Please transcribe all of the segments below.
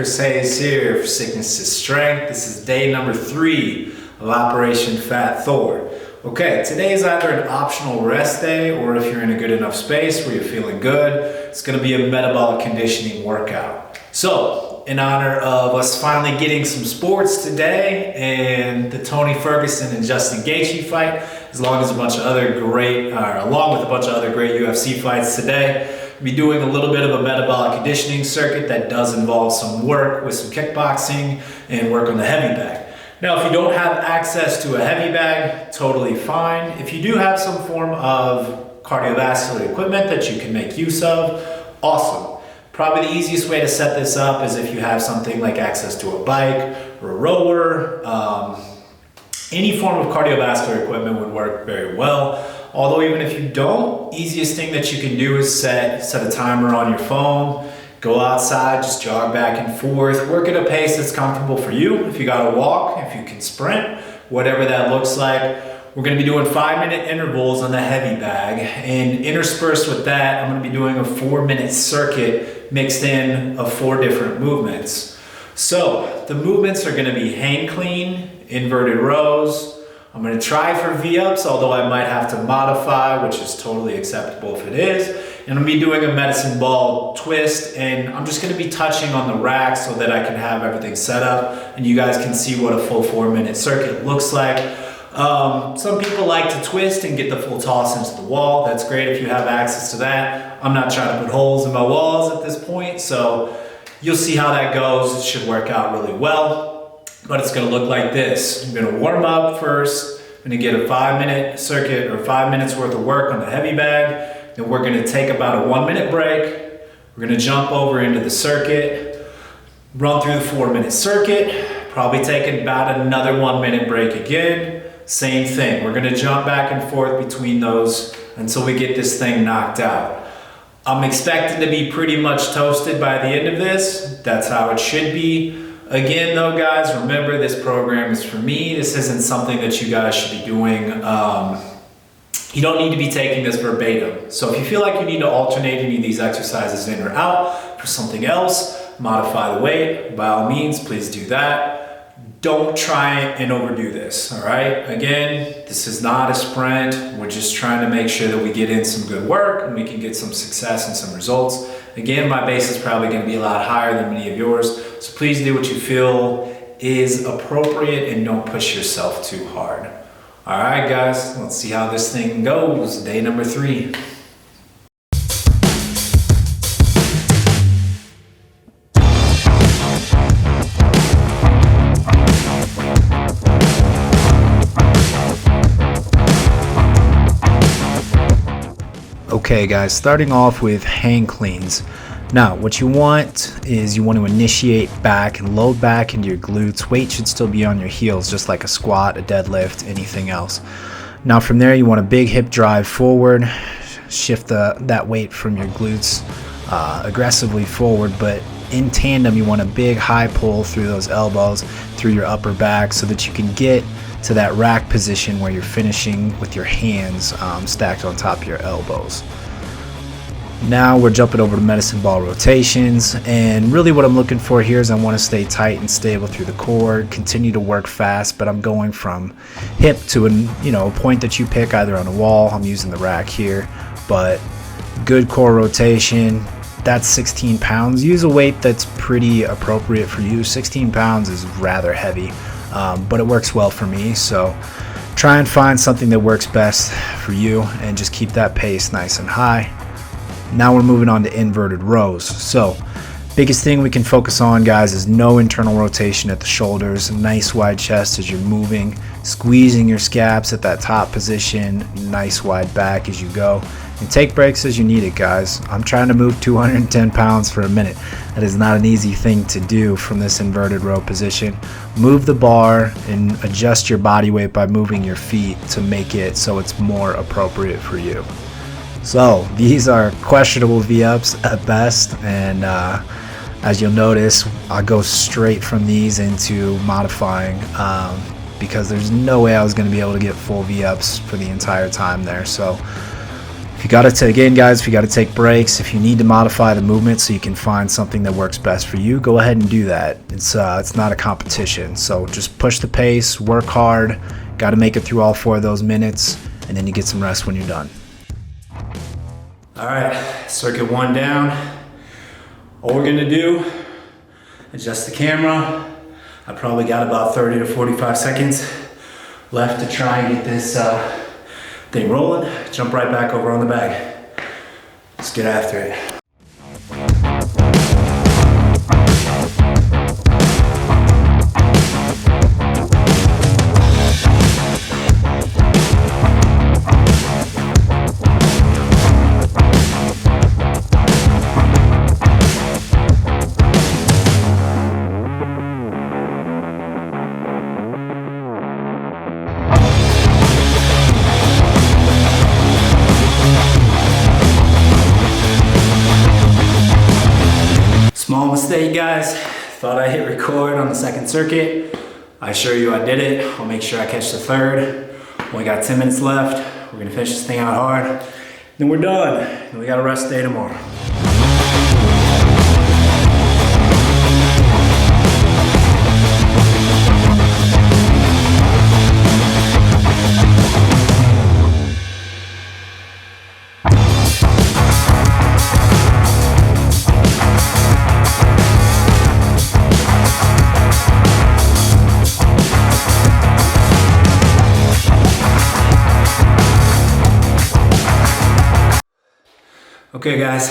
Chris Hayes here for Sickness to Strength. This is day number 3 of Operation Fat Thor. Okay, today is either an optional rest day, or if you're in a good enough space where you're feeling good, it's going to be a metabolic conditioning workout. So, in honor of us finally getting some sports today and the Tony Ferguson and Justin Gaethje fight, along with a bunch of other great UFC fights today, be doing a little bit of a metabolic conditioning circuit that does involve some work with some kickboxing and work on the heavy bag. Now, if you don't have access to a heavy bag, totally fine. If you do have some form of cardiovascular equipment that you can make use of, awesome. Probably the easiest way to set this up is if you have something like access to a bike or a rower. Any form of cardiovascular equipment would work very well. Although even if you don't, easiest thing that you can do is set a timer on your phone, go outside, just jog back and forth, work at a pace that's comfortable for you. If you gotta walk, if you can sprint, whatever that looks like. We're gonna be doing 5-minute intervals on the heavy bag, and interspersed with that, I'm gonna be doing a 4-minute circuit mixed in of 4 different movements. So the movements are gonna be hang clean, inverted rows. I'm gonna try for V-ups, although I might have to modify, which is totally acceptable if it is. And I'm gonna be doing a medicine ball twist, and I'm just gonna be touching on the rack so that I can have everything set up and you guys can see what a full 4-minute circuit looks like. Some people like to twist and get the full toss into the wall. That's great if you have access to that. I'm not trying to put holes in my walls at this point, so you'll see how that goes. It should work out really well, but it's gonna look like this. I'm gonna warm up first. I'm gonna get a 5-minute circuit or 5 minutes worth of work on the heavy bag. Then we're gonna take about a 1-minute break. We're gonna jump over into the circuit, run through the 4-minute circuit, probably take about another 1-minute break again. Same thing, we're gonna jump back and forth between those until we get this thing knocked out. I'm expecting to be pretty much toasted by the end of this. That's how it should be. Again though, guys, remember this program is for me. This isn't something that you guys should be doing. You don't need to be taking this verbatim. So if you feel like you need to alternate any of these exercises in or out for something else, modify the weight, by all means, please do that. Don't try and overdo this, all right? Again, this is not a sprint. We're just trying to make sure that we get in some good work and we can get some success and some results. Again, my base is probably gonna be a lot higher than many of yours, so please do what you feel is appropriate and don't push yourself too hard. All right, guys, let's see how this thing goes. Day number 3. Okay guys, starting off with hang cleans. Now what you want is you want to initiate back and load back into your glutes. Weight should still be on your heels, just like a squat, a deadlift, anything else. Now from there you want a big hip drive forward, shift that weight from your glutes aggressively forward, but in tandem you want a big high pull through those elbows, through your upper back, so that you can get to that rack position where you're finishing with your hands stacked on top of your elbows. Now we're jumping over to medicine ball rotations, and really what I'm looking for here is I want to stay tight and stable through the core, continue to work fast, but I'm going from hip to a point that you pick either on a wall. I'm using the rack here, but good core rotation. That's 16 pounds. Use a weight that's pretty appropriate for you. 16 pounds is rather heavy, but it works well for me, so try and find something that works best for you and just keep that pace nice and high. Now we're moving on to inverted rows. So biggest thing we can focus on, guys, is no internal rotation at the shoulders, nice wide chest as you're moving, squeezing your scaps at that top position, nice wide back as you go, and take breaks as you need it, guys. I'm trying to move 210 pounds for a minute. That is not an easy thing to do from this inverted row position. Move the bar and adjust your body weight by moving your feet to make it so it's more appropriate for you. So these are questionable V-ups at best, and as you'll notice, I'll go straight from these into modifying because there's no way I was going to be able to get full V-ups for the entire time there. So If you got to again, guys, if you got to take breaks, if you need to modify the movement so you can find something that works best for you, go ahead and do that. It's not a competition, so just push the pace, work hard. Got to make it through all 4 of those minutes, and then you get some rest when you're done. All right, circuit 1 down. All we're gonna do, adjust the camera. I probably got about 30 to 45 seconds left to try and get this thing rolling. Jump right back over on the bag. Let's get after it. Small mistake, guys. Thought I hit record on the 2nd circuit. I assure you I did it. I'll make sure I catch the 3rd. Only got 10 minutes left. We're gonna finish this thing out hard. Then we're done. And we got a rest day tomorrow. Okay guys,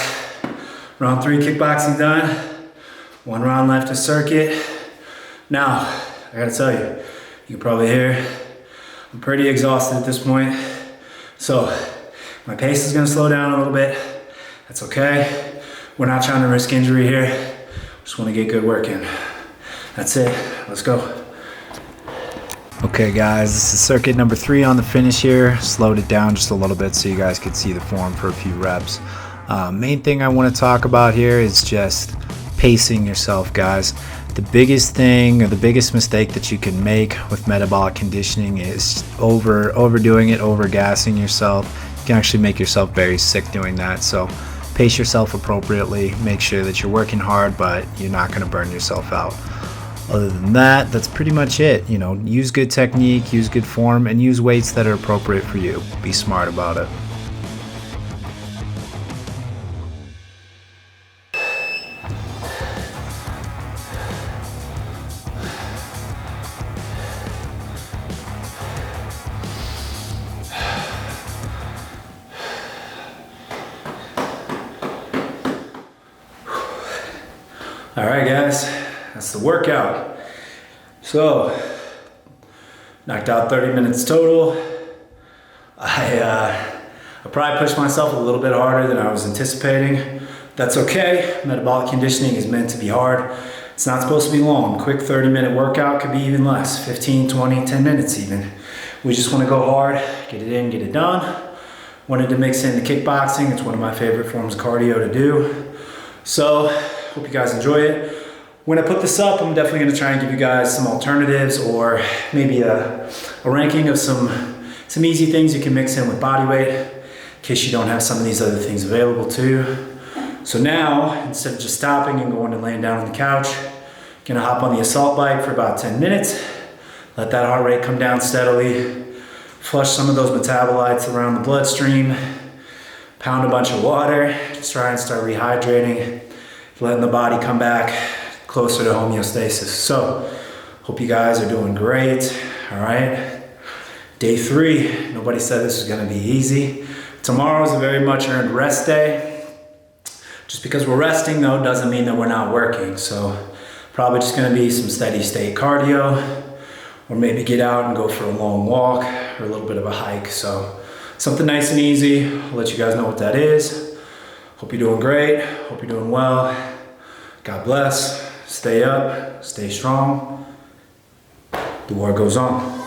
round 3 kickboxing done. 1 round left to circuit. Now, I gotta tell you, you can probably hear, I'm pretty exhausted at this point. So, my pace is gonna slow down a little bit. That's okay. We're not trying to risk injury here. Just wanna get good work in. That's it, let's go. Okay guys, this is circuit number 3 on the finish here. Slowed it down just a little bit so you guys could see the form for a few reps. Main thing I want to talk about here is just pacing yourself, guys. The biggest thing or the biggest mistake that you can make with metabolic conditioning is overdoing it, overgassing yourself. You can actually make yourself very sick doing that. So pace yourself appropriately, make sure that you're working hard, but you're not going to burn yourself out. Other than that, that's pretty much it. You know, use good technique, use good form, and use weights that are appropriate for you. Be smart about it. All right, guys, that's the workout. So, knocked out 30 minutes total. I probably pushed myself a little bit harder than I was anticipating. That's okay. Metabolic conditioning is meant to be hard. It's not supposed to be long. Quick 30-minute workout could be even less, 15, 20, 10 minutes even. We just want to go hard, get it in, get it done. Wanted to mix in the kickboxing. It's one of my favorite forms of cardio to do. So, hope you guys enjoy it. When I put this up, I'm definitely going to try and give you guys some alternatives or maybe a ranking of some easy things you can mix in with body weight in case you don't have some of these other things available too. So now, instead of just stopping and going and laying down on the couch, I'm going to hop on the assault bike for about 10 minutes, let that heart rate come down steadily, flush some of those metabolites around the bloodstream, pound a bunch of water, just try and start rehydrating, letting the body come back closer to homeostasis. So, hope you guys are doing great. All right. Day 3, nobody said this was gonna be easy. Tomorrow is a very much earned rest day. Just because we're resting though, doesn't mean that we're not working. So, probably just gonna be some steady state cardio, or maybe get out and go for a long walk or a little bit of a hike. So, something nice and easy. I'll let you guys know what that is. Hope you're doing great. Hope you're doing well. God bless. Stay up. Stay strong. The war goes on.